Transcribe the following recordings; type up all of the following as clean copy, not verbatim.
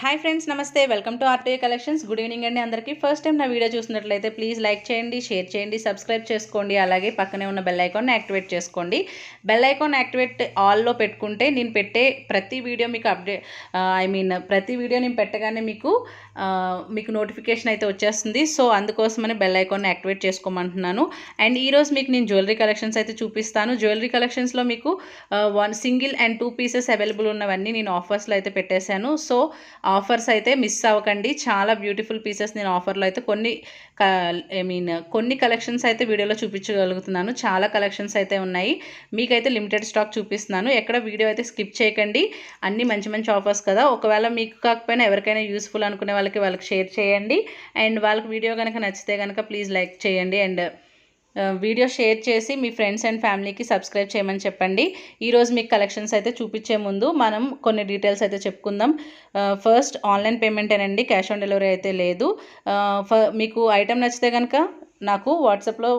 Hi friends, నమస్తే. Welcome to RTA collections. Good evening అండి అందరికీ. ఫస్ట్ టైం నా వీడియో చూసినట్లయితే ప్లీజ్ లైక్ చేయండి, షేర్ చేయండి, సబ్స్క్రైబ్ చేసుకోండి. అలాగే పక్కనే ఉన్న బెల్ ఐకాన్ని యాక్టివేట్ చేసుకోండి. బెల్ ఐకాన్ యాక్టివేట్ ఆల్లో పెట్టుకుంటే నేను పెట్టే ప్రతి వీడియో మీకు ప్రతి వీడియో నేను పెట్టగానే మీకు నోటిఫికేషన్ అయితే వచ్చేస్తుంది. సో అందుకోసమని బెల్ ఐకాన్ని యాక్టివేట్ చేసుకోమంటున్నాను. అండ్ ఈరోజు మీకు నేను జ్యువెలరీ కలెక్షన్స్ అయితే చూపిస్తాను. జ్యువెలరీ కలెక్షన్స్లో మీకు సింగిల్ అండ్ 2 పీసెస్ అవైలబుల్ ఉన్నవన్నీ నేను ఆఫర్స్లో అయితే పెట్టేశాను. సో ఆఫర్స్ అయితే మిస్ అవ్వకండి. చాలా బ్యూటిఫుల్ పీసెస్ నేను ఆఫర్లో అయితే కొన్ని కలెక్షన్స్ అయితే వీడియోలో చూపించగలుగుతున్నాను. చాలా కలెక్షన్స్ అయితే ఉన్నాయి. మీకైతే లిమిటెడ్ స్టాక్ చూపిస్తున్నాను. ఎక్కడ వీడియో అయితే స్కిప్ చేయకండి. అన్ని మంచి మంచి ఆఫర్స్ కదా. ఒకవేళ మీకు కాకపోయినా ఎవరికైనా యూస్ఫుల్ అనుకునే వాళ్ళకి షేర్ చేయండి. అండ్ వాళ్ళకి వీడియో కనుక నచ్చితే కనుక ప్లీజ్ లైక్ చేయండి. అండ్ వీడియో షేర్ చేసి మీ ఫ్రెండ్స్ అండ్ ఫ్యామిలీకి సబ్స్క్రైబ్ చేయమని చెప్పండి. ఈరోజు మీకు కలెక్షన్స్ అయితే చూపించే ముందు మనం కొన్ని డీటెయిల్స్ అయితే చెప్పుకుందాం. ఫస్ట్ ఆన్లైన్ పేమెంటేనండి, క్యాష్ ఆన్ డెలివరీ అయితే లేదు. మీకు ఐటెం నచ్చితే కనుక నాకు వాట్సాప్లో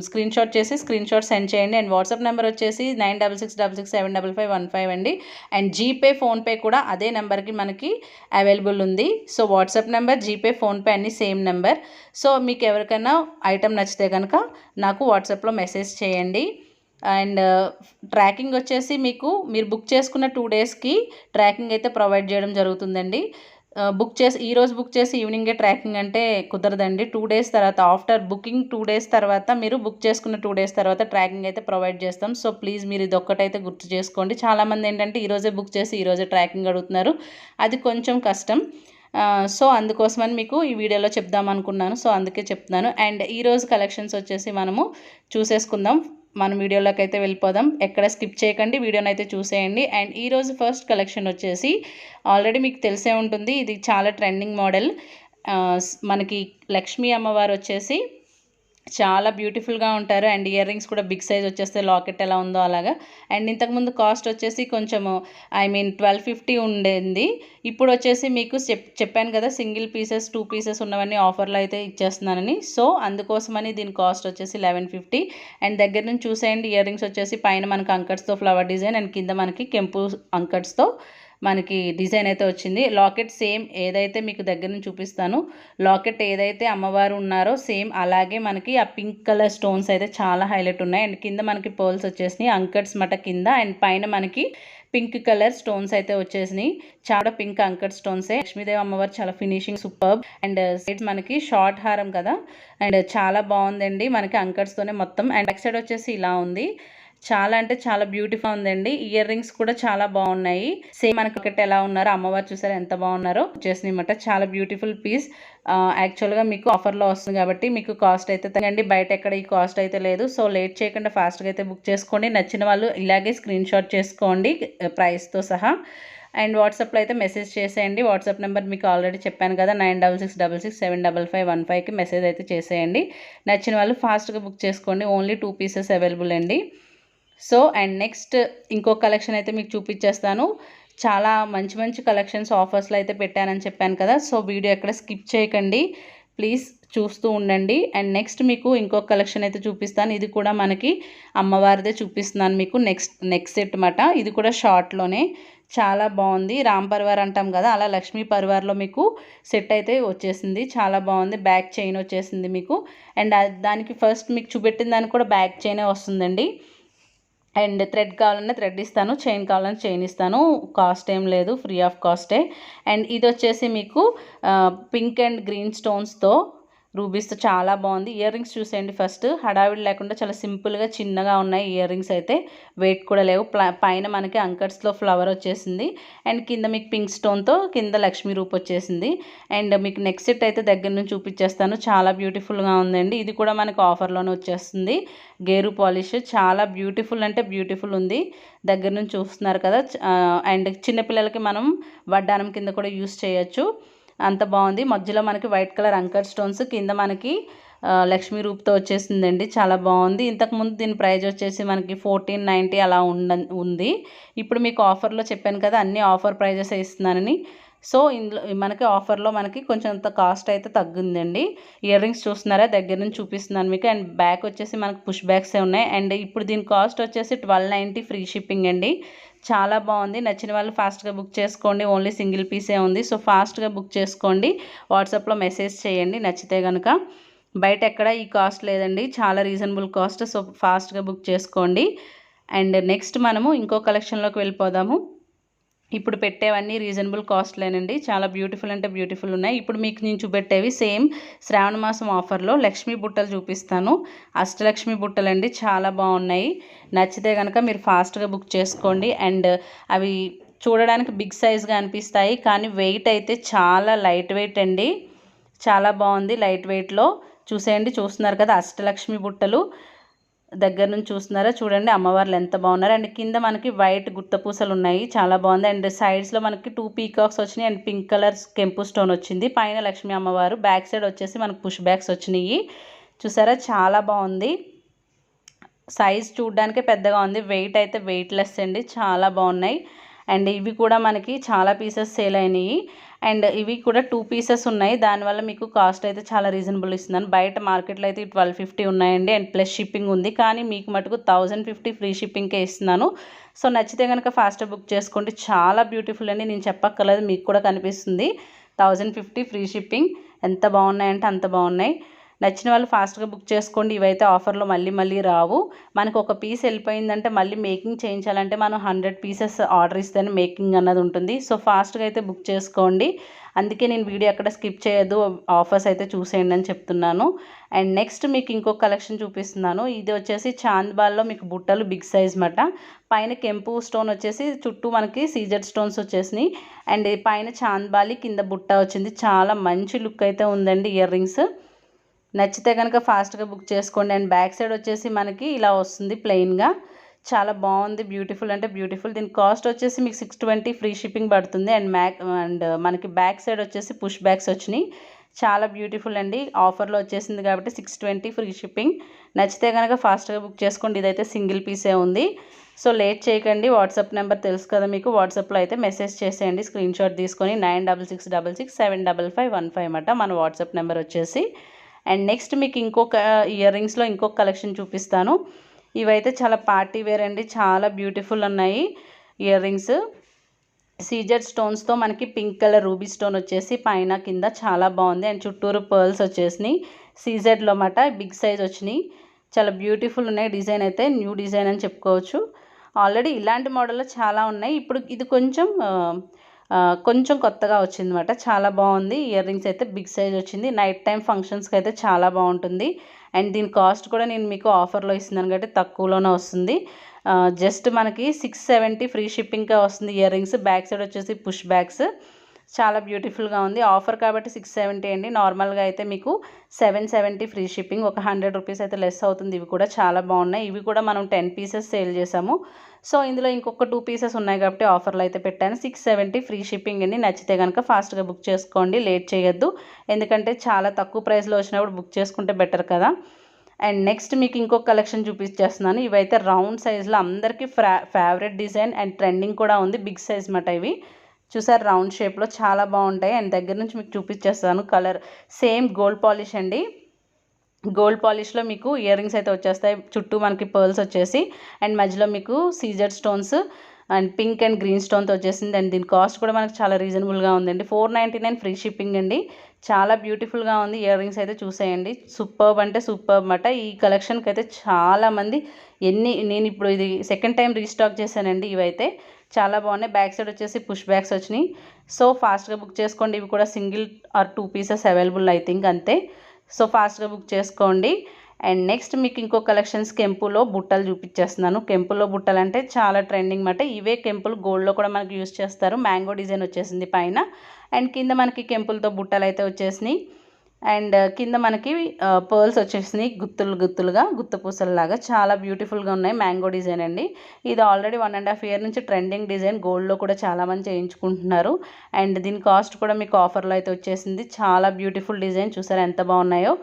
స్క్రీన్ షాట్ సెండ్ చేయండి. అండ్ వాట్సాప్ నెంబర్ వచ్చేసి 9666675515 అండి. అండ్ జీపే, ఫోన్పే కూడా అదే నెంబర్కి మనకి అవైలబుల్ ఉంది. So WhatsApp number, GPay, PhonePe అన్నీ సేమ్ నెంబర్. సో మీకు ఎవరికైనా ఐటెం నచ్చితే కనుక నాకు వాట్సాప్లో మెసేజ్ చేయండి. అండ్ ట్రాకింగ్ వచ్చేసి మీరు బుక్ చేసుకున్న 2 డేస్కి ట్రాకింగ్ అయితే ప్రొవైడ్ చేయడం జరుగుతుందండి. ఈరోజు బుక్ చేసి ఈవినింగే ట్రాకింగ్ అంటే కుదరదండి. 2 డేస్ తర్వాత, ఆఫ్టర్ బుకింగ్ 2 డేస్ తర్వాత, మీరు బుక్ చేసుకున్న 2 డేస్ తర్వాత ట్రాకింగ్ అయితే ప్రొవైడ్ చేస్తాం. సో ప్లీజ్ మీరు ఇది ఒక్కటైతే గుర్తు చేసుకోండి. చాలామంది ఏంటంటే ఈరోజే బుక్ చేసి ఈరోజే ట్రాకింగ్ అడుగుతున్నారు. అది కొంచెం కష్టం. సో అందుకోసమని మీకు ఈ వీడియోలో చెప్దాం అనుకున్నాను. సో అందుకే చెప్తున్నాను. అండ్ ఈరోజు కలెక్షన్స్ వచ్చేసి మనము చూసేసుకుందాం. మనం వీడియోలోకి అయితే వెళ్ళిపోదాం. ఎక్కడ స్కిప్ చేయకండి, వీడియోని అయితే చూసేయండి. అండ్ ఈరోజు ఫస్ట్ కలెక్షన్ వచ్చేసి ఆల్రెడీ మీకు తెలిసే ఉంటుంది. ఇది చాలా ట్రెండింగ్ మోడల్. మనకి లక్ష్మీ అమ్మవారు వచ్చేసి చాలా బ్యూటిఫుల్గా ఉంటారు. అండ్ ఇయర్ రింగ్స్ కూడా బిగ్ సైజ్ వచ్చేస్తే లాకెట్ ఎలా ఉందో అలాగా. అండ్ ఇంతకుముందు కాస్ట్ వచ్చేసి కొంచెము 1250 ఉండేది. ఇప్పుడు వచ్చేసి మీకు చెప్పాను కదా, సింగిల్ పీసెస్ 2 పీసెస్ ఉన్నవన్నీ ఆఫర్లో అయితే ఇచ్చేస్తున్నానని. సో అందుకోసమని దీని కాస్ట్ వచ్చేసి 1150. అండ్ దగ్గర నుంచి చూసేయండి. ఇయర్ రింగ్స్ వచ్చేసి పైన మనకి అంకట్స్తో ఫ్లవర్ డిజైన్, అండ్ కింద మనకి కెంపు అంకట్స్తో మనకి డిజైన్ అయితే వచ్చింది. లాకెట్ సేమ్ ఏదైతే మీకు దగ్గర నుంచి చూపిస్తాను, లాకెట్ ఏదైతే అమ్మవారు ఉన్నారో సేమ్ అలాగే మనకి ఆ పింక్ కలర్ స్టోన్స్ అయితే చాలా హైలైట్ ఉన్నాయి. అండ్ కింద మనకి పర్ల్స్ వచ్చేసినాయి, అంకట్స్ మట కింద. అండ్ పైన మనకి పింక్ కలర్ స్టోన్స్ అయితే వచ్చేసినాయి. చాలా పింక్ అంకట్ స్టోన్సే. లక్ష్మీదేవి అమ్మవారు చాలా ఫినిషింగ్ సూపర్బ్. అండ్ సైడ్ మనకి షార్ట్ హారం కదా, అండ్ చాలా బాగుందండి. మనకి అంకట్స్తోనే మొత్తం. అండ్ బ్యాక్ సైడ్ వచ్చేసి ఇలా ఉంది. చాలా అంటే చాలా బ్యూటిఫుల్ ఉందండి. ఇయర్ రింగ్స్ కూడా చాలా బాగున్నాయి. సేమ్ మనకి ఒకటి ఎలా ఉన్నారో అమ్మవారు చూసారు ఎంత బాగున్నారో వచ్చేసినమాట. చాలా బ్యూటిఫుల్ పీస్. యాక్చువల్గా మీకు ఆఫర్లో వస్తుంది కాబట్టి మీకు కాస్ట్ అయితే తగ్గండి. బయట ఎక్కడ ఈ కాస్ట్ అయితే లేదు. సో లేట్ చేయకుండా ఫాస్ట్గా అయితే బుక్ చేసుకోండి. నచ్చిన వాళ్ళు ఇలాగే స్క్రీన్ షాట్ చేసుకోండి ప్రైస్తో సహా. అండ్ వాట్సాప్లో అయితే మెసేజ్ చేసేయండి. వాట్సాప్ నెంబర్ మీకు ఆల్రెడీ చెప్పాను కదా, 9666675515కి మెసేజ్ అయితే చేసేయండి. నచ్చిన వాళ్ళు ఫాస్ట్గా బుక్ చేసుకోండి. ఓన్లీ 2 పీసెస్ అవైలబుల్ అండి. సో అండ్ నెక్స్ట్ ఇంకో కలెక్షన్ అయితే మీకు చూపించేస్తాను. చాలా మంచి మంచి కలెక్షన్స్ ఆఫర్స్లో అయితే పెట్టానని చెప్పాను కదా. సో వీడియో ఎక్కడ స్కిప్ చేయకండి, ప్లీజ్ చూస్తూ ఉండండి. అండ్ నెక్స్ట్ మీకు ఇంకొక కలెక్షన్ అయితే చూపిస్తాను. ఇది కూడా మనకి అమ్మవారిదే చూపిస్తున్నాను మీకు. నెక్స్ట్ సెట్ మాట. ఇది కూడా షార్ట్లోనే చాలా బాగుంది. రామ్ పర్వార్ అంటాం కదా, అలా లక్ష్మీ పర్వార్లో మీకు సెట్ అయితే వచ్చేసింది. చాలా బాగుంది. బ్యాక్ చైన్ వచ్చేసింది మీకు. అండ్ దానికి ఫస్ట్ మీకు చూపెట్టిన దానికి కూడా బ్యాక్ చైనే వస్తుందండి. అండ్ థ్రెడ్ కావాలన్నా థ్రెడ్ ఇస్తాను, చైన్ కావాలన్నా చైన్ ఇస్తాను. కాస్ట్ ఏం లేదు, ఫ్రీ ఆఫ్ కాస్టే. అండ్ ఇది వచ్చేసి మీకు పింక్ అండ్ గ్రీన్ స్టోన్స్తో రూబీస్తో చాలా బాగుంది. ఇయర్ రింగ్స్ చూసేయండి ఫస్ట్. హడావిడి లేకుండా చాలా సింపుల్గా చిన్నగా ఉన్నాయి ఇయర్ రింగ్స్ అయితే. వెయిట్ కూడా లేవు. పైన మనకి అంకట్స్లో ఫ్లవర్ వచ్చేసింది. అండ్ కింద మీకు పింక్ స్టోన్తో కింద లక్ష్మీ రూప్ వచ్చేసింది. అండ్ మీకు నెక్స్ట్ సెట్ అయితే దగ్గర నుంచి చూపించేస్తాను. చాలా బ్యూటిఫుల్గా ఉందండి. ఇది కూడా మనకు ఆఫర్లోనే వచ్చేస్తుంది. గేరు పాలిష్ చాలా బ్యూటిఫుల్ అంటే బ్యూటిఫుల్ ఉంది. దగ్గర నుంచి చూస్తున్నారు కదా. అండ్ చిన్నపిల్లలకి మనం వడ్డానం కింద కూడా యూస్ చేయొచ్చు. అంత బాగుంది. మధ్యలో మనకి వైట్ కలర్ అంకర్ స్టోన్స్, కింద మనకి లక్ష్మీ రూప్తో వచ్చేసిందండి. చాలా బాగుంది. ఇంతకుముందు దీని ప్రైస్ వచ్చేసి మనకి 1490 అలా ఉంది. ఇప్పుడు మీకు ఆఫర్లో చెప్పాను కదా, అన్ని ఆఫర్ ప్రైజెస్ ఇస్తున్నానని. సో ఇందులో మనకి ఆఫర్లో మనకి కొంచెం అంత కాస్ట్ అయితే తగ్గిందండి. ఇయర్ రింగ్స్ చూస్తున్నారా, దగ్గర నుంచి చూపిస్తున్నాను మీకు. అండ్ బ్యాక్ వచ్చేసి మనకి పుష్ బ్యాగ్సే ఉన్నాయి. అండ్ ఇప్పుడు దీని కాస్ట్ వచ్చేసి 1290 ఫ్రీ షిప్పింగ్ అండి. చాలా బాగుంది. నచ్చిన వాళ్ళు ఫాస్ట్గా బుక్ చేసుకోండి. ఓన్లీ సింగిల్ పీసే ఉంది. సో ఫాస్ట్గా బుక్ చేసుకోండి. వాట్సాప్లో మెసేజ్ చేయండి నచ్చితే కనుక. బయట ఎక్కడ ఈ కాస్ట్ లేదండి, చాలా రీజనబుల్ కాస్ట్. సో ఫాస్ట్గా బుక్ చేసుకోండి. అండ్ నెక్స్ట్ మనము ఇంకో కలెక్షన్లోకి వెళ్ళిపోదాము. ఇప్పుడు పెట్టేవన్నీ రీజనబుల్ కాస్ట్లేనండి, చాలా బ్యూటిఫుల్ అంటే బ్యూటిఫుల్ ఉన్నాయి. ఇప్పుడు మీకు నేను చూపెట్టేవి సేమ్ శ్రావణ మాసం ఆఫర్లో లక్ష్మీ బుట్టలు చూపిస్తాను. అష్టలక్ష్మి బుట్టలు అండి, చాలా బాగున్నాయి. నచ్చితే కనుక మీరు ఫాస్ట్గా బుక్ చేసుకోండి. అండ్ అవి చూడడానికి బిగ్ సైజ్గా అనిపిస్తాయి, కానీ వెయిట్ అయితే చాలా లైట్ వెయిట్ అండి. చాలా బాగుంది లైట్ వెయిట్లో. చూస్తున్నారు కదా అష్టలక్ష్మి బుట్టలు. దగ్గర నుంచి చూస్తున్నారా, చూడండి అమ్మవార్లు ఎంత బాగున్నారు. అండ్ కింద మనకి వైట్ గుత్తపూసలు ఉన్నాయి, చాలా బాగుంది. అండ్ సైడ్స్లో మనకి 2 పీకాక్స్ వచ్చినాయి అండ్ పింక్ కలర్ కెంపు స్టోన్ వచ్చింది. పైన లక్ష్మీ అమ్మవారు, బ్యాక్ సైడ్ వచ్చేసి మనకు పుష్ బ్యాక్స్ వచ్చినాయి. చూసారా చాలా బాగుంది. సైజ్ చూడడానికే పెద్దగా ఉంది, వెయిట్ అయితే వెయిట్లెస్ అండి, చాలా బాగున్నాయి. అండ్ ఇవి కూడా మనకి చాలా పీసెస్ సేల్ అయినాయి. అండ్ ఇవి కూడా 2 పీసెస్ ఉన్నాయి, దానివల్ల మీకు కాస్ట్ అయితే చాలా రీజనబుల్ ఇస్తున్నాను. బయట మార్కెట్లో అయితే 1250 ఉన్నాయండి అండ్ ప్లస్ షిప్పింగ్ ఉంది, కానీ మీకు మటుకు 1050 ఫ్రీ షిప్పింగ్కే ఇస్తున్నాను. సో నచ్చితే కనుక ఫాస్ట్గా బుక్ చేసుకోండి. చాలా బ్యూటిఫుల్ అండి, నేను చెప్పక్కర్లేదు, మీకు కూడా కనిపిస్తుంది. 1050 ఫ్రీ షిప్పింగ్. ఎంత బాగున్నాయంటే అంత బాగున్నాయి. నచ్చిన వాళ్ళు ఫాస్ట్గా బుక్ చేసుకోండి. ఇవైతే ఆఫర్లో మళ్ళీ రావు. మనకు ఒక పీస్ వెళ్ళిపోయిందంటే మళ్ళీ మేకింగ్ చేయించాలంటే మనం 100 పీసెస్ ఆర్డర్ ఇస్తేనే మేకింగ్ అన్నది ఉంటుంది. సో ఫాస్ట్గా అయితే బుక్ చేసుకోండి. అందుకే నేను వీడియో ఎక్కడ స్కిప్ చేయొద్దు, ఆఫర్స్ అయితే చూసేయండి అని చెప్తున్నాను. అండ్ నెక్స్ట్ మీకు ఇంకొక కలెక్షన్ చూపిస్తున్నాను. ఇది వచ్చేసి చాంద్బాల్లో మీకు బుట్టలు బిగ్ సైజ్ మాట. పైన కెంపు స్టోన్ వచ్చేసి చుట్టూ మనకి సీజెడ్ స్టోన్స్ వచ్చేసినాయి. అండ్ పైన చాంద్బాలి, కింద బుట్ట వచ్చింది. చాలా మంచి లుక్ అయితే ఉందండి ఇయర్ రింగ్స్. నచ్చితే కనుక ఫాస్ట్గా బుక్ చేసుకోండి. అండ్ బ్యాక్ సైడ్ వచ్చేసి మనకి ఇలా వస్తుంది ప్లెయిన్గా, చాలా బాగుంది. బ్యూటిఫుల్ అంటే బ్యూటిఫుల్. దీని కాస్ట్ వచ్చేసి మీకు 620 ఫ్రీ షిప్పింగ్ పడుతుంది. అండ్ మనకి బ్యాక్ సైడ్ వచ్చేసి పుష్ బ్యాక్స్ వచ్చినాయి. చాలా బ్యూటిఫుల్ అండి, ఆఫర్లో వచ్చేసింది కాబట్టి 620 ఫ్రీ షిప్పింగ్. నచ్చితే కనుక ఫాస్ట్గా బుక్ చేసుకోండి. ఇదైతే సింగిల్ పీసే ఉంది. సో లేట్ చేయకండి. వాట్సాప్ నెంబర్ తెలుసు కదా మీకు, వాట్సాప్లో అయితే మెసేజ్ చేసేయండి స్క్రీన్ షాట్ తీసుకొని. 9666675515 అన్నమాట మన వాట్సాప్ నెంబర్ వచ్చేసి. అండ్ నెక్స్ట్ మీకు ఇంకొక ఇయర్ రింగ్స్లో ఇంకొక కలెక్షన్ చూపిస్తాను. ఇవైతే చాలా పార్టీ వేర్ అండి, చాలా బ్యూటిఫుల్ ఉన్నాయి ఇయర్ రింగ్స్. సీజెడ్ స్టోన్స్తో మనకి పింక్ కలర్ రూబీ స్టోన్ వచ్చేసి పైన కింద చాలా బాగుంది. అండ్ చుట్టూరు పర్ల్స్ వచ్చేసినాయి సీజెడ్లో అన్నమాట, బిగ్ సైజ్ వచ్చినాయి. చాలా బ్యూటిఫుల్ ఉన్నాయి. డిజైన్ అయితే న్యూ డిజైన్ అని చెప్పుకోవచ్చు. ఆల్రెడీ ఇలాంటి మోడల్లో చాలా ఉన్నాయి, ఇప్పుడు ఇది కొంచెం కొత్తగా వచ్చిందన్నమాట. చాలా బాగుంది. ఇయర్ రింగ్స్ అయితే బిగ్ సైజ్ వచ్చింది. నైట్ టైం ఫంక్షన్స్కి అయితే చాలా బాగుంటుంది. అండ్ దీని కాస్ట్ కూడా నేను మీకు ఆఫర్లో ఇస్తున్నాను కాబట్టి తక్కువలోనే వస్తుంది. జస్ట్ మనకి 670 ఫ్రీ షిప్పింగ్కే వస్తుంది ఇయర్ రింగ్స్. బ్యాక్ సైడ్ వచ్చేసి పుష్ బ్యాక్స్. చాలా బ్యూటిఫుల్గా ఉంది. ఆఫర్ కాబట్టి 670 అండి, నార్మల్గా అయితే మీకు 770 ఫ్రీ షిప్పింగ్. ఒక 100 రూపీస్ అయితే లెస్ అవుతుంది. ఇవి కూడా చాలా బాగున్నాయి. ఇవి కూడా మనం 10 పీసెస్ సేల్ చేసాము. సో ఇందులో ఇంకొక 2 పీసెస్ ఉన్నాయి కాబట్టి ఆఫర్లో అయితే పెట్టాను. 670 ఫ్రీ షిప్పింగ్ అండి. నచ్చితే కనుక ఫాస్ట్గా బుక్ చేసుకోండి, లేట్ చేయొద్దు. ఎందుకంటే చాలా తక్కువ ప్రైస్లో వచ్చినప్పుడు బుక్ చేసుకుంటే బెటర్ కదా. అండ్ నెక్స్ట్ మీకు ఇంకొక కలెక్షన్ చూపించేస్తున్నాను. ఇవైతే రౌండ్ సైజ్లో అందరికీ ఫేవరెట్ డిజైన్ అండ్ ట్రెండింగ్ కూడా ఉంది. బిగ్ సైజ్ మాట ఇవి. చూసారు రౌండ్ షేప్లో చాలా బాగుంటాయి. అండ్ దగ్గర నుంచి మీకు చూపించేస్తాను. కలర్ సేమ్ గోల్డ్ పాలిష్ అండి. గోల్డ్ పాలిష్లో మీకు ఇయర్ రింగ్స్ అయితే వచ్చేస్తాయి. చుట్టూ మనకి పర్ల్స్ వచ్చేసి అండ్ మధ్యలో మీకు CZ stones and pink and green స్టోన్తో వచ్చేసింది. అండ్ దీని కాస్ట్ కూడా మనకు చాలా రీజనబుల్గా ఉందండి. 499 ఫ్రీ షిప్పింగ్ అండి. చాలా బ్యూటిఫుల్గా ఉంది. ఇయర్ రింగ్స్ అయితే చూసేయండి. సూపర్బ్ అంటే సూపర్బ్ అన్నమాట. ఈ కలెక్షన్కి అయితే చాలామంది నేను ఇప్పుడు ఇది సెకండ్ టైం రీస్టాక్ చేశానండి. ఇవైతే చాలా బాగున్నాయి. బ్యాక్ సైడ్ వచ్చేసి పుష్ బ్యాక్స్ వచ్చినాయి. సో ఫాస్ట్గా బుక్ చేసుకోండి. ఇవి కూడా single or 2 pieces available I think అంతే. సో ఫాస్ట్గా బుక్ చేసుకోండి. అండ్ నెక్స్ట్ మీకు ఇంకో కలెక్షన్స్ కెంపులో బుట్టలు చూపించేస్తున్నాను. కెంపులో బుట్టలు అంటే చాలా ట్రెండింగ్ మాట. ఇవే కెంపులు గోల్డ్లో కూడా మనకి యూస్ చేస్తారు. మ్యాంగో డిజైన్ వచ్చేసింది పైన. అండ్ కింద మనకి కెంపులతో బుట్టలు అయితే వచ్చేసినాయి. అండ్ కింద మనకి పర్ల్స్ వచ్చేసినాయి గుత్తులుగా గుత్తపూసలలాగా. చాలా బ్యూటిఫుల్గా ఉన్నాయి. మ్యాంగో డిజైన్ అండి. ఇది ఆల్రెడీ 1.5 ఇయర్ నుంచి ట్రెండింగ్ డిజైన్. గోల్డ్లో కూడా చాలామంది చేయించుకుంటున్నారు. అండ్ దీని కాస్ట్ కూడా మీకు ఆఫర్లో అయితే వచ్చేసింది. చాలా బ్యూటిఫుల్ డిజైన్. చూసారా ఎంత బాగున్నాయో.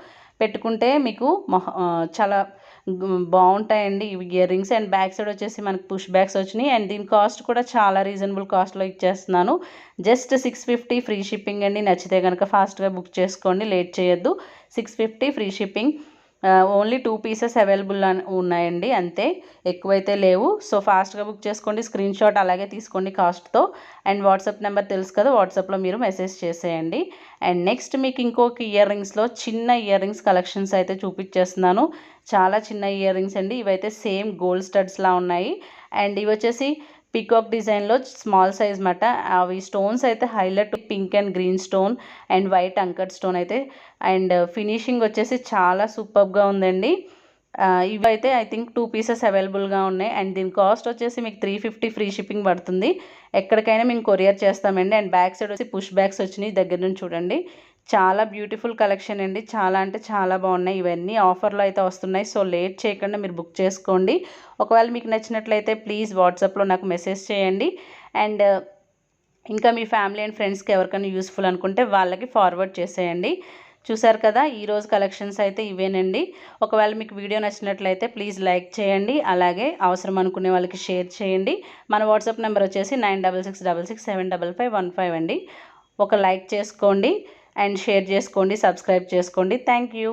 పెట్టుకుంటే మీకు చాలా బాగుంటాయండి ఇవి ear rings. And back side వచ్చేసి మనకి పుష్ బ్యాక్స్ వచ్చినాయి. అండ్ దీని కాస్ట్ కూడా చాలా రీజనబుల్ కాస్ట్లో ఇచ్చేస్తున్నాను. జస్ట్ 650 ఫ్రీ షిప్పింగ్ అండి. నచ్చితే కనుక ఫాస్ట్గా బుక్ చేసుకోండి, లేట్ చేయొద్దు. 650 free shipping. Only 2 pieces available ఉన్నాయండి, అంతే, ఎక్కువైతే లేవు. సో ఫాస్ట్గా బుక్ చేసుకోండి, స్క్రీన్ షాట్ అలాగే తీసుకోండి కాస్ట్తో. అండ్ వాట్సాప్ నెంబర్ తెలుసు కదా, వాట్సాప్లో మీరు మెసేజ్ చేసేయండి. అండ్ నెక్స్ట్ మీకు ఇంకొక ఇయర్ రింగ్స్లో చిన్న ఇయర్ రింగ్స్ కలెక్షన్స్ అయితే చూపించేస్తున్నాను. చాలా చిన్న ఇయర్ రింగ్స్ అండి, ఇవైతే సేమ్ గోల్డ్ స్టడ్స్లా ఉన్నాయి. అండ్ ఇవి వచ్చేసి పీకాక్ డిజైన్లో స్మాల్ సైజ్ మాట. అవి స్టోన్స్ అయితే highlight pink and green stone and white uncut stone అయితే. అండ్ ఫినిషింగ్ వచ్చేసి చాలా సూపర్గా ఉందండి. ఇవైతే ఐ థింక్ 2 పీసెస్ అవైలబుల్గా ఉన్నాయి. అండ్ దీని కాస్ట్ వచ్చేసి మీకు 350 ఫ్రీ షిప్పింగ్ పడుతుంది. ఎక్కడికైనా మేము కొరియర్ చేస్తామండి. అండ్ బ్యాక్ సైడ్ వచ్చి పుష్ బ్యాగ్స్ వచ్చినాయి, దగ్గర నుంచి చూడండి. చాలా బ్యూటిఫుల్ కలెక్షన్ అండి, చాలా అంటే చాలా బాగున్నాయి. ఇవన్నీ ఆఫర్లో అయితే వస్తున్నాయి. సో లేట్ చేయకుండా మీరు బుక్ చేసుకోండి. ఒకవేళ మీకు నచ్చినట్లయితే ప్లీజ్ వాట్సాప్లో నాకు మెసేజ్ చేయండి. అండ్ ఇంకా మీ ఫ్యామిలీ అండ్ ఫ్రెండ్స్కి ఎవరికైనా యూస్ఫుల్ అనుకుంటే వాళ్ళకి ఫార్వర్డ్ చేసేయండి. చూసారు కదా, ఈరోజు కలెక్షన్స్ అయితే ఇవేనండి. ఒకవేళ మీకు వీడియో నచ్చినట్లయితే ప్లీజ్ లైక్ చేయండి, అలాగే అవసరం అనుకునే వాళ్ళకి షేర్ చేయండి. మన వాట్సాప్ నెంబర్ వచ్చేసి 9666675515 అండి. ఒక లైక్ చేసుకోండి అండ్ షేర్ చేసుకోండి, సబ్స్క్రైబ్ చేసుకోండి. Thank you.